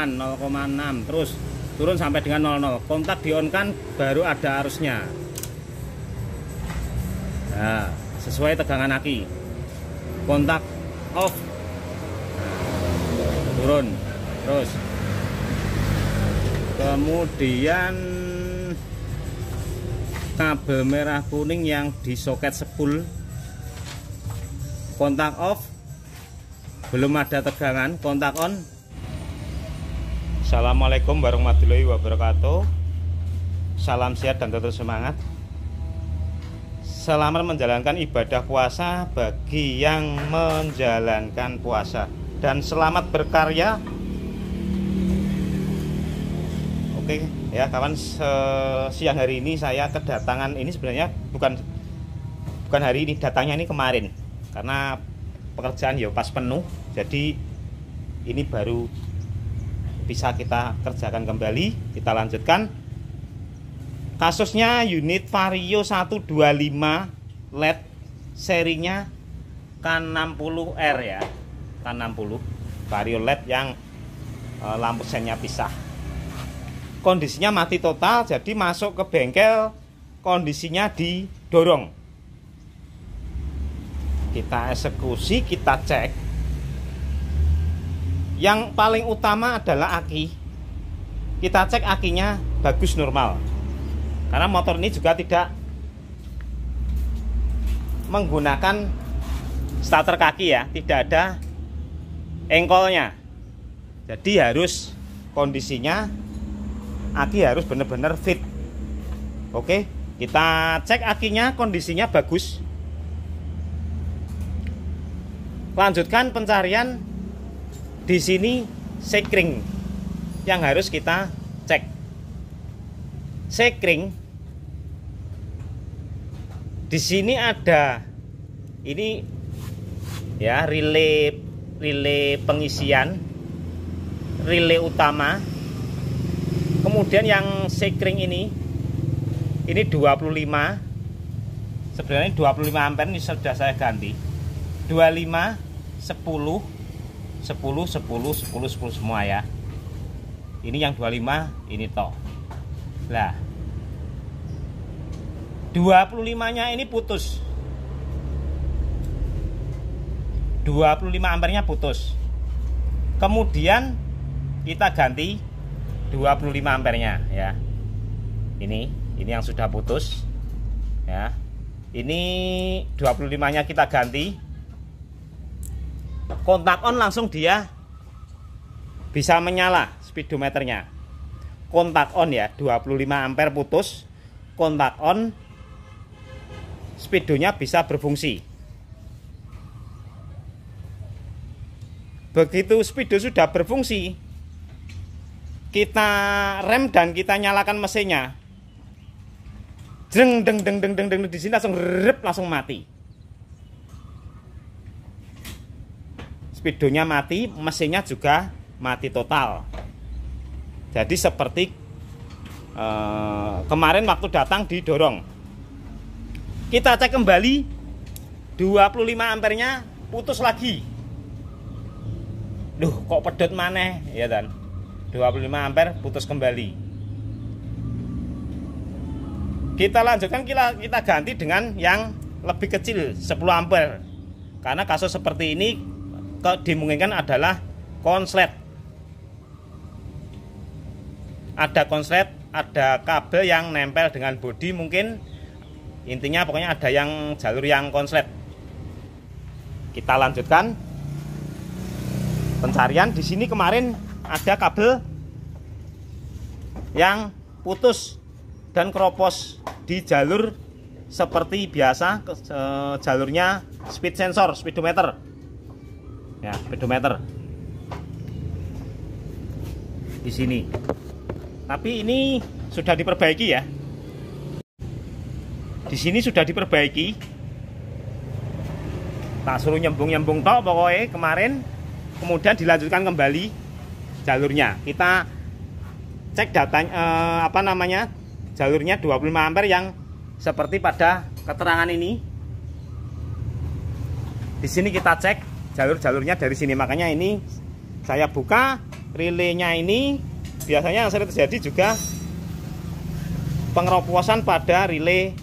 0,6 terus turun sampai dengan 00. Kontak di on kan baru ada arusnya. Nah, sesuai tegangan aki. Kontak off, turun terus. Kemudian kabel merah kuning yang di soket spool, kontak off, belum ada tegangan. Kontak on. Assalamualaikum warahmatullahi wabarakatuh. Salam sehat dan tetap semangat. Selamat menjalankan ibadah puasa bagi yang menjalankan puasa, dan selamat berkarya. Oke ya kawan, siang hari ini saya kedatangan, ini sebenarnya bukan hari ini, datangnya ini kemarin karena pekerjaan ya pas penuh, jadi ini baru bisa kita kerjakan kembali. Kita lanjutkan kasusnya unit Vario 125 LED serinya K60R ya, K60 Vario LED yang lampu sennya pisah. Kondisinya mati total, jadi masuk ke bengkel kondisinya didorong. Kita eksekusi, kita cek. Yang paling utama adalah aki. Kita cek akinya bagus, normal. Karena motor ini juga tidak menggunakan starter kaki ya, tidak ada engkolnya. Jadi harus kondisinya aki harus benar-benar fit. Oke, kita cek akinya, kondisinya bagus. Lanjutkan pencarian. Di sini sekring yang harus kita cek. Sekring di sini ada ini ya, relay pengisian, relay utama. Kemudian yang sekring ini 25, sebenarnya 25 ampere, ini sudah saya ganti 25, 10, 10 semua ya. Ini yang 25 ini toh. Lah 25 nya ini putus, 25 ampernya putus. Kemudian kita ganti 25 ampernya ya. Ini yang sudah putus ya. Ini 25 nya kita ganti. Kontak on langsung dia bisa menyala speedometernya. Kontak on ya, 25 ampere putus, kontak on, speedonya bisa berfungsi. Begitu speedo sudah berfungsi, kita rem dan kita nyalakan mesinnya. Jeng deng deng deng deng deng, di sini langsung rep, langsung mati. Speedonya mati, mesinnya juga mati total. Jadi seperti kemarin waktu datang didorong. Kita cek kembali, 25 ampernya putus lagi. Duh, kok pedot maneh ya dan 25 ampere putus kembali. Kita lanjutkan, kita ganti dengan yang lebih kecil, 10 ampere. Karena kasus seperti ini dimungkinkan adalah konslet. Ada konslet, ada kabel yang nempel dengan bodi mungkin. Intinya pokoknya ada yang jalur yang konslet. Kita lanjutkan pencarian. Di sini kemarin ada kabel yang putus dan keropos di jalur seperti biasa, jalurnya speed sensor, speedometer. Ya, speedometer. Di sini. Tapi ini sudah diperbaiki ya. Di sini sudah diperbaiki. Tak suruh nyambung-nyambung tok pokoknya kemarin. Kemudian dilanjutkan kembali jalurnya. Kita cek datanya jalurnya 25 ampere yang seperti pada keterangan ini. Di sini kita cek jalur-jalurnya dari sini. Makanya ini saya buka relaynya ini biasanya yang sering terjadi juga pengeroposan pada relay,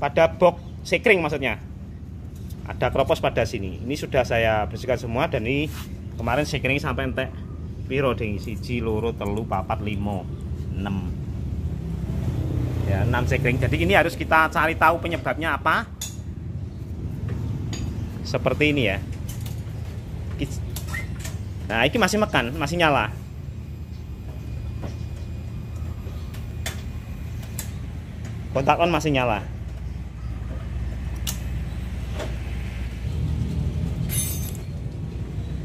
pada box sekring maksudnya. Ada keropos pada sini. Ini sudah saya bersihkan semua dan ini kemarin sekring sampai entek piro ding, 1, 2, 3, 4, 5, 6. Ya, 6 sekring. Jadi ini harus kita cari tahu penyebabnya apa. Seperti ini ya. Nah, ini masih mekan, masih nyala. Kontak on masih nyala.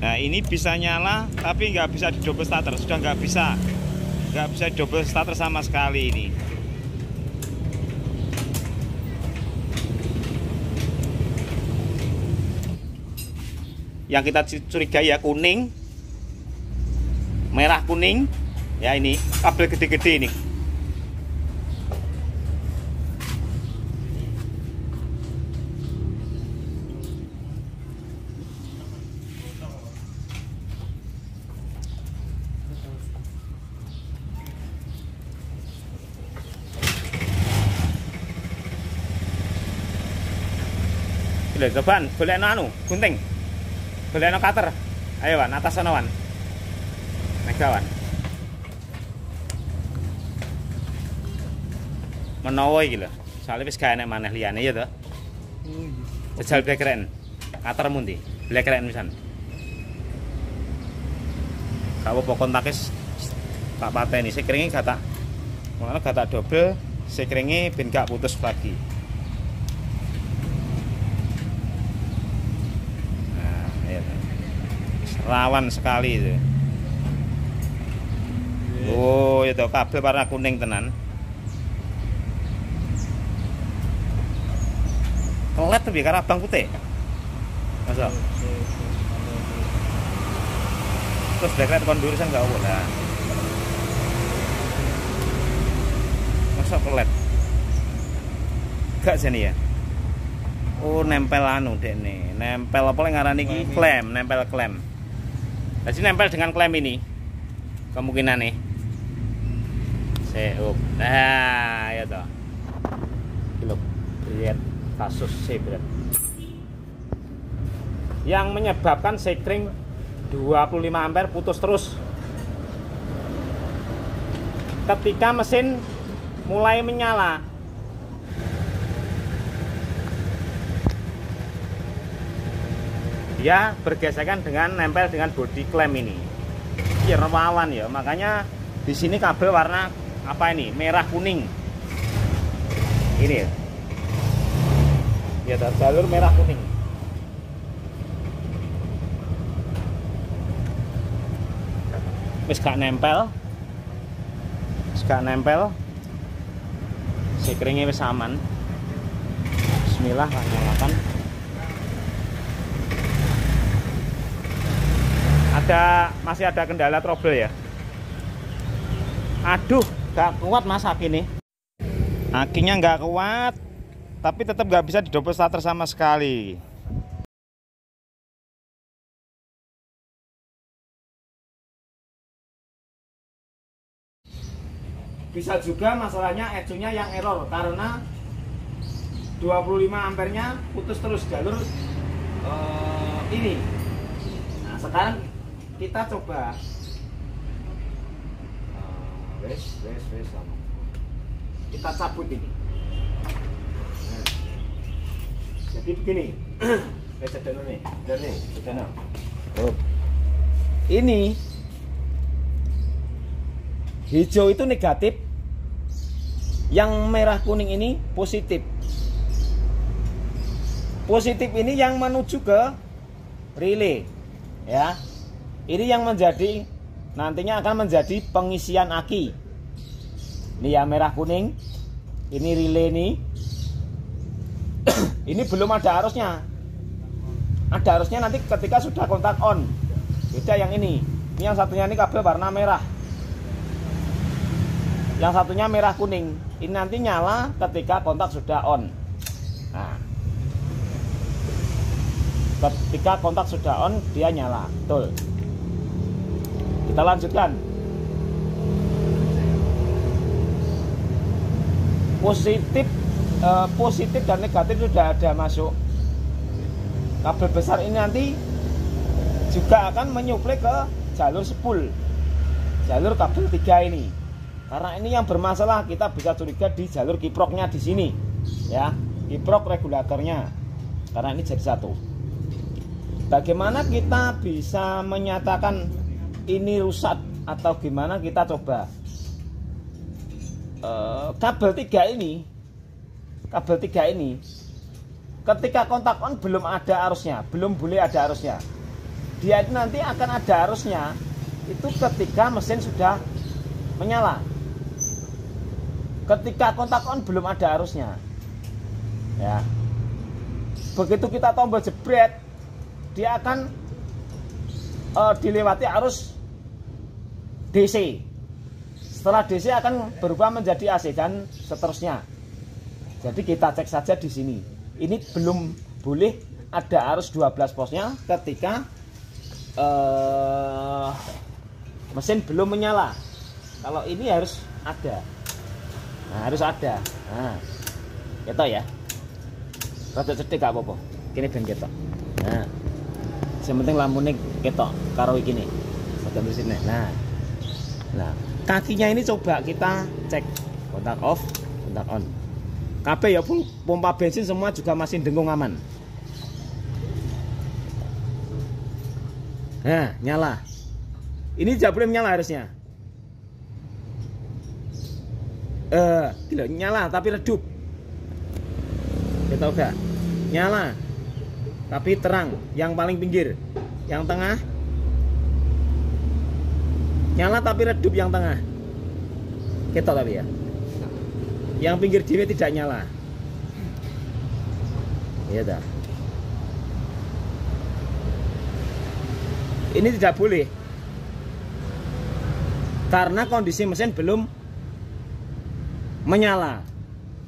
Nah, ini bisa nyala tapi nggak bisa di double starter. Sudah nggak bisa di double starter sama sekali ini. Yang kita curigai ya kuning, merah kuning. Ya, ini kabel gede-gede ini. Cobaan, golek anu, gunting. Golek cutter. Ayo Wan, atas sana Wan. Megawan. Menawa iki lho. Soale wis gak enek maneh liyane ya to. Jajal blek keren. Cutermu ndi? Blek keren pisan. Gak apa kontakis tak pateni, sekringe gak tak. Ngono gak tak double, sekringe ben gak putus lagi. Rawan sekali itu. Oh, itu kabel warna kuning tenan. Kelet tapi karena abang putih. Masa? Terus dekret kondurusan enggak boleh. Masa kelet? Gak sini ya. Oh, nempel anu dek nih. Nempel apa yang ngarani iki? Klem, nempel klem. Jadi nempel dengan klem ini kemungkinan nih. Seup. Nah, ya toh. Lihat kasus sebret. Yang menyebabkan sekring 25 ampere putus terus. Ketika mesin mulai menyala. Dia bergesekan dengan nempel dengan bodi klem ini. Ini rawan ya, makanya di sini kabel warna apa ini? Merah kuning. Ini ya. Ya, jalur merah kuning. Wis gak nempel. Sekringnya wis aman. Bismillah, nyalakan. Masih ada kendala trouble ya. Aduh, gak kuat mas aki nih. Akinya nggak kuat, tapi tetap nggak bisa di double starter sama sekali. Bisa juga masalahnya ECU-nya yang error karena 25 ampernya putus terus jalur ini. Nah, sekarang kita coba kita cabut ini. Nah, jadi begini. Ini hijau itu negatif, yang merah kuning ini positif. Positif ini yang menuju ke relay, ya. Ini yang menjadi nantinya akan menjadi pengisian aki. Ini ya merah kuning. Ini relay ini. Ini belum ada arusnya. Ada arusnya nanti ketika sudah kontak on. Beda yang ini. Ini yang satunya ini kabel warna merah. Yang satunya merah kuning. Ini nanti nyala ketika kontak sudah on. Nah, ketika kontak sudah on dia nyala. Betul. Kita lanjutkan. Positif dan negatif sudah ada masuk. Kabel besar ini nanti juga akan menyuplai ke jalur spool, jalur kabel 3 ini. Karena ini yang bermasalah, kita bisa curiga di jalur kiproknya di sini, ya, kiprok regulatornya. Karena ini jadi satu. Bagaimana kita bisa menyatakan ini rusak atau gimana? Kita coba. Kabel 3 ini, ketika kontak on belum ada arusnya, belum boleh ada arusnya. Dia itu nanti akan ada arusnya itu ketika mesin sudah menyala. Ketika kontak on belum ada arusnya, ya. Begitu kita tombol jebret, dia akan dilewati arus DC. Setelah DC akan berubah menjadi AC dan seterusnya. Jadi kita cek saja di sini. Ini belum boleh ada arus 12 voltnya ketika mesin belum menyala. Kalau ini harus ada. Nah, harus ada. Nah, gitu ya. Rada cedek gak apa-apa. Kini ben ketok. Nah, yang penting lampunya ketok karo iki nih. Bagian sini. Nah, kakinya ini coba kita cek. Kontak off, kontak on. KB ya full, pompa bensin semua juga masih dengung aman. Nah, nyala. Ini tidak boleh menyala harusnya. Gila, nyala tapi redup. Kita udah nyala tapi terang. Yang paling pinggir, yang tengah nyala tapi redup yang tengah. Kita tapi ya. Yang pinggir dewe tidak nyala. Iya dah. Ini tidak boleh. Karena kondisi mesin belum menyala.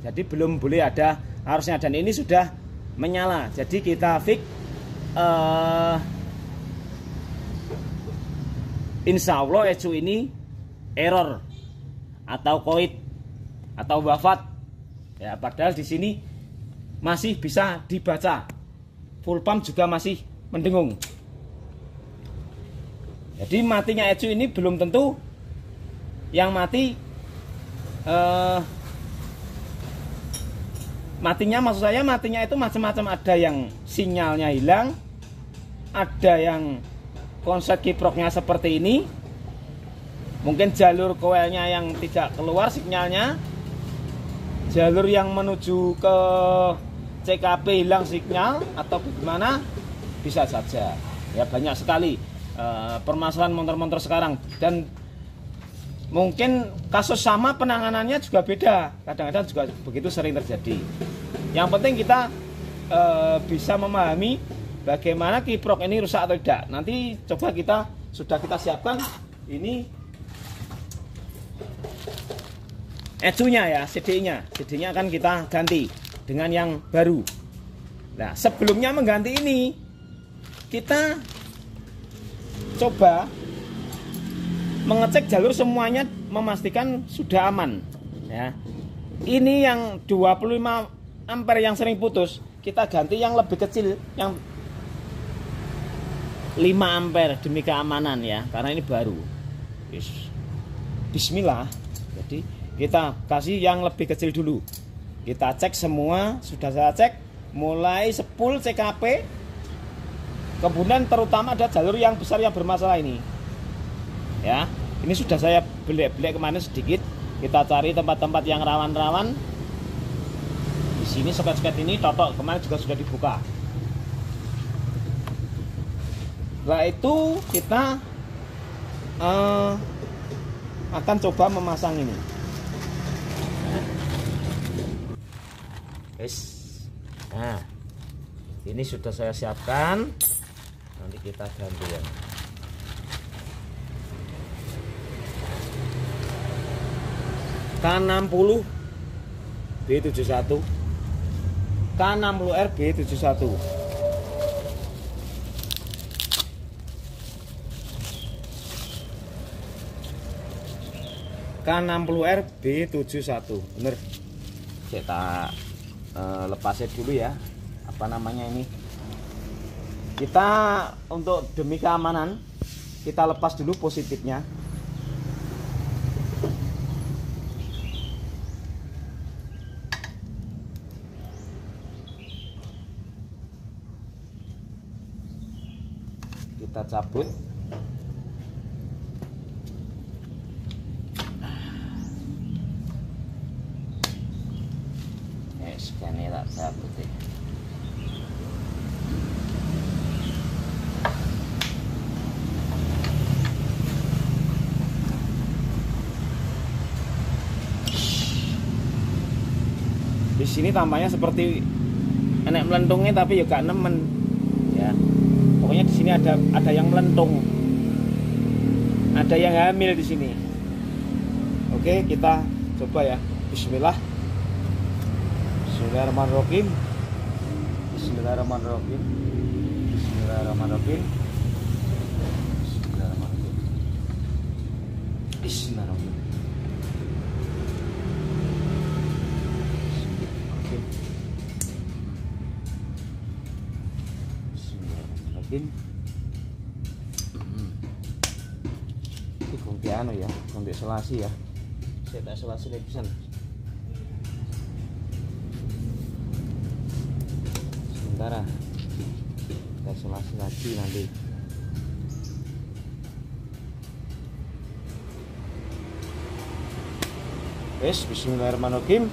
Jadi belum boleh ada arusnya, dan ini sudah menyala. Jadi kita fix insya Allah ECU ini error atau koit atau wafat. Ya, padahal di sini masih bisa dibaca. Full pump juga masih mendengung. Jadi matinya ECU ini belum tentu yang mati. Matinya, maksud saya matinya itu macam-macam. Ada yang sinyalnya hilang, ada yang konsep kiproknya seperti ini, mungkin jalur koilnya yang tidak keluar sinyalnya, jalur yang menuju ke CKP hilang sinyal, atau bagaimana, bisa saja. Ya, banyak sekali permasalahan motor-motor sekarang, dan mungkin kasus sama penanganannya juga beda. Kadang-kadang juga begitu sering terjadi. Yang penting kita bisa memahami bagaimana kiprok ini rusak atau tidak. Nanti coba sudah kita siapkan ini ECU-nya ya, CD-nya. CD-nya akan kita ganti dengan yang baru. Nah, sebelumnya mengganti ini, kita coba mengecek jalur semuanya, memastikan sudah aman. Ya. Ini yang 25 ampere yang sering putus, kita ganti yang lebih kecil, yang 5 ampere demi keamanan ya, karena ini baru. Bismillah. Jadi kita kasih yang lebih kecil dulu. Kita cek semua, sudah saya cek mulai spool CKP. Kemudian terutama ada jalur yang besar yang bermasalah ini. Ya, ini sudah saya belek-belek kemarin sedikit. Kita cari tempat-tempat yang rawan-rawan. Di sini soket-soket ini totok kemarin juga sudah dibuka. Setelah itu kita akan coba memasang ini. Nah, ini sudah saya siapkan. Nanti kita ganti ya. K60 B71, K60R B71. K60R B71 bener. Saya tak lepasin dulu ya, apa namanya ini, kita untuk demi keamanan kita lepas dulu positifnya. Kita cabut. Sekali tak cabut ya. Di sini tampaknya seperti enek melentungnya tapi ya gak nemen ya. Pokoknya di sini ada yang melentung, ada yang hamil di sini. Oke, kita coba ya. Bismillah. Bismillahirrahmanirrahim. Bismillahirrahmanirrahim. Bismillahirrahmanirrahim. Bismillahirrahmanirrahim. Bismillahirrahmanirrahim. Bismillahirrahmanirrahim. Ini ganti anu ya, ganti selasi ya. Saya tak selasi lagi pisan. Sementara kita isolasi lagi nanti. Bismillahirrahmanirrahim.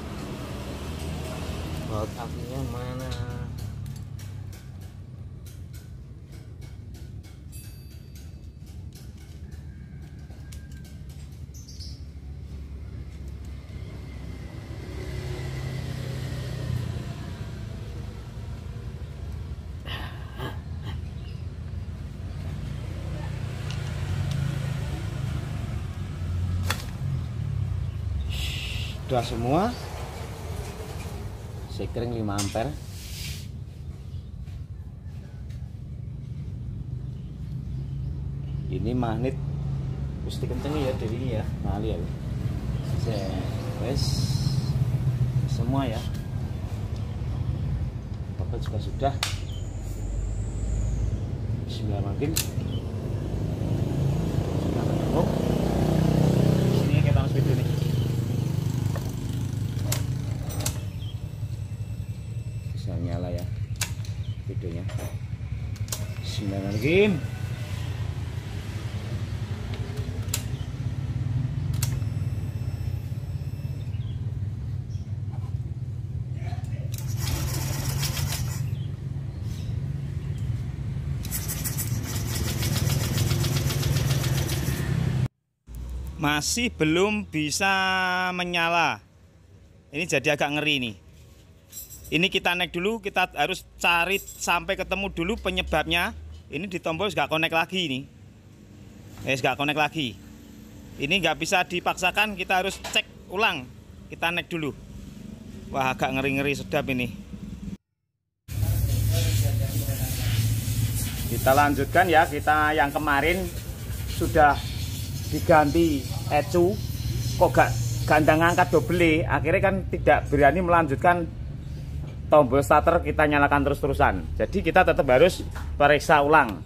Baut apinya mana? Sudah semua. Sekring 5 ampere. Ini magnet mesti kenceng ya dari ini ya. Nah, lihat. Wes semua ya. Bapak juga sudah. Bismillahirrahmanirrahim. Sudah ketemu. Sini kita harus video nih. Nyala ya videonya. Bismillahirrahmanirrahim. Masih belum bisa menyala. Ini jadi agak ngeri nih. Ini kita naik dulu, kita harus cari sampai ketemu dulu penyebabnya. Ini di tombol nggak connect lagi ini. Nggak connect lagi. Ini nggak bisa dipaksakan, kita harus cek ulang. Kita naik dulu. Wah, agak ngeri-ngeri sedap ini. Kita lanjutkan ya, kita yang kemarin sudah diganti ECU. Kok gak ngangkat double, akhirnya kan tidak berani melanjutkan tombol starter, kita nyalakan terus-terusan. Jadi kita tetap harus periksa ulang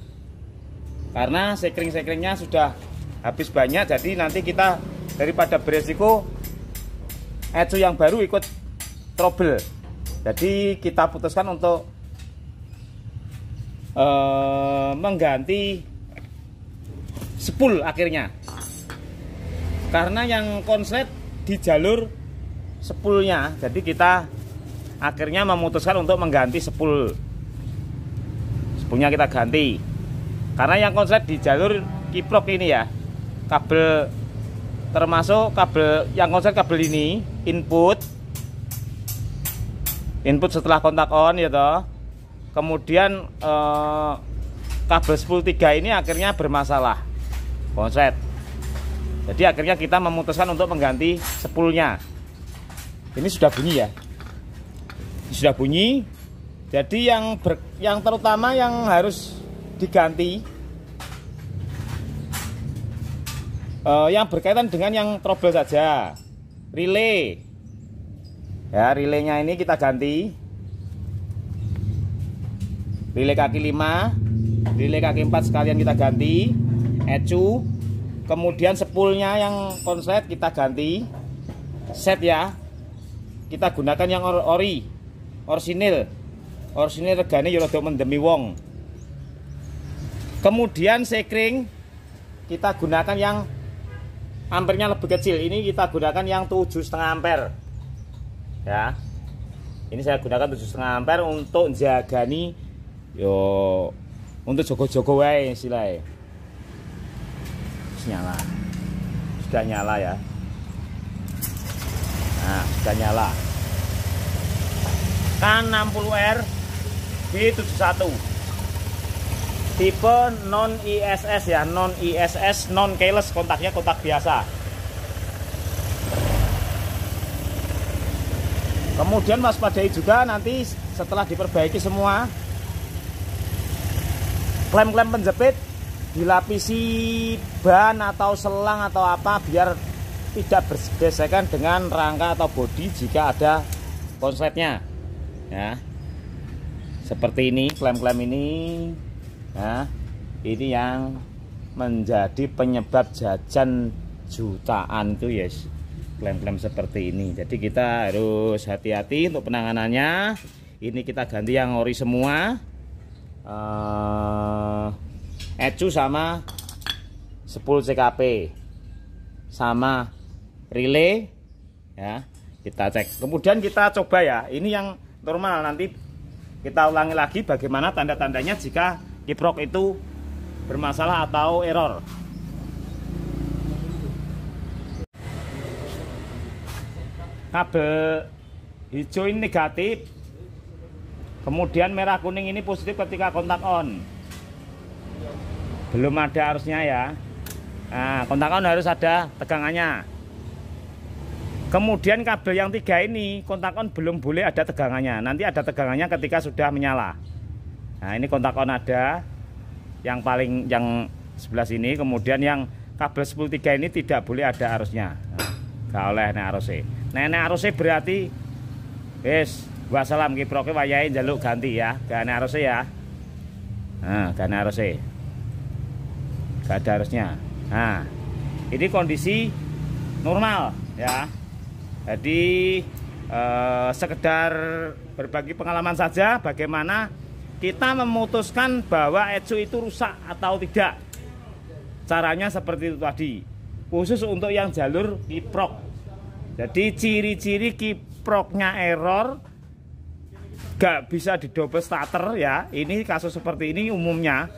karena sekring-sekringnya sudah habis banyak. Jadi nanti kita daripada beresiko ECU yang baru ikut trouble, jadi kita putuskan untuk mengganti spool akhirnya, karena yang konslet di jalur spoolnya. Jadi kita akhirnya memutuskan untuk mengganti spoolnya kita ganti, karena yang konslet di jalur kiprok ini ya, kabel termasuk kabel yang konslet kabel ini input setelah kontak on ya toh. Kemudian kabel spool 3 ini akhirnya bermasalah konslet, jadi akhirnya kita memutuskan untuk mengganti spoolnya. Ini sudah bunyi ya, sudah bunyi. Jadi yang terutama yang harus diganti Yang berkaitan dengan yang trouble saja. Relay. Ya, relaynya ini kita ganti. Relay kaki 5, relay kaki 4 sekalian kita ganti. ECU. Kemudian spoolnya yang konslet kita ganti. Set ya. Kita gunakan yang orisinil. Orisinil regane ya rada mendemi wong. Kemudian sekring kita gunakan yang ampernya lebih kecil. Ini kita gunakan yang 7,5 ampere. Ya. Ini saya gunakan 7,5 ampere untuk jagani yo untuk jogo-jogo wae istilahnya. Nyala. Sudah nyala ya. Nah, sudah nyala. Kan 60R B71. Tipe non ISS ya, non ISS, non keyless, kontaknya kontak biasa. Kemudian waspadai juga nanti setelah diperbaiki semua klem-klem penjepit dilapisi ban atau selang atau apa biar tidak bergesekan dengan rangka atau bodi jika ada konsletnya ya. Seperti ini klem-klem ini. Nah, ini yang menjadi penyebab jajan jutaan itu yes, klem-klem seperti ini. Jadi kita harus hati-hati untuk penanganannya. Ini kita ganti yang ori semua. ECU sama spool CKP sama relay ya, kita cek. Kemudian kita coba ya, ini yang normal. Nanti kita ulangi lagi bagaimana tanda-tandanya jika kiprok itu bermasalah atau error. Kabel hijau ini negatif, kemudian merah kuning ini positif ketika kontak on. Belum ada arusnya ya. Nah, kontak on harus ada tegangannya. Kemudian kabel yang 3 ini kontak on belum boleh ada tegangannya. Nanti ada tegangannya ketika sudah menyala. Nah, ini kontak on ada yang paling yang sebelah sini. Kemudian yang kabel 10-3 ini tidak boleh ada arusnya. Gak oleh nek arusnya. Nek arusnya berarti wis wassalam kiproke wayahe njaluk ganti ya. Gak nek arusnya ya. Nah, gak nek arusnya. Gak ada arusnya. Nah, ini kondisi normal ya. Jadi sekedar berbagi pengalaman saja bagaimana kita memutuskan bahwa ECU itu rusak atau tidak. Caranya seperti itu tadi. Khusus untuk yang jalur kiprok. Jadi ciri-ciri kiproknya error, gak bisa di double starter ya. Ini kasus seperti ini umumnya.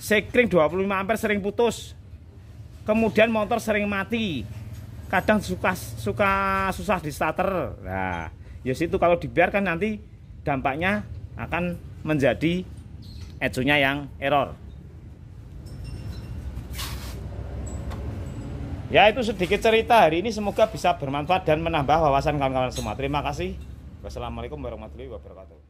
Sekring 25 ampere sering putus. Kemudian motor sering mati. Kadang susah di starter. Nah, ya situ kalau dibiarkan nanti dampaknya akan menjadi ECU-nya yang error. Ya, itu sedikit cerita hari ini, semoga bisa bermanfaat dan menambah wawasan kawan-kawan semua. Terima kasih. Wassalamualaikum warahmatullahi wabarakatuh.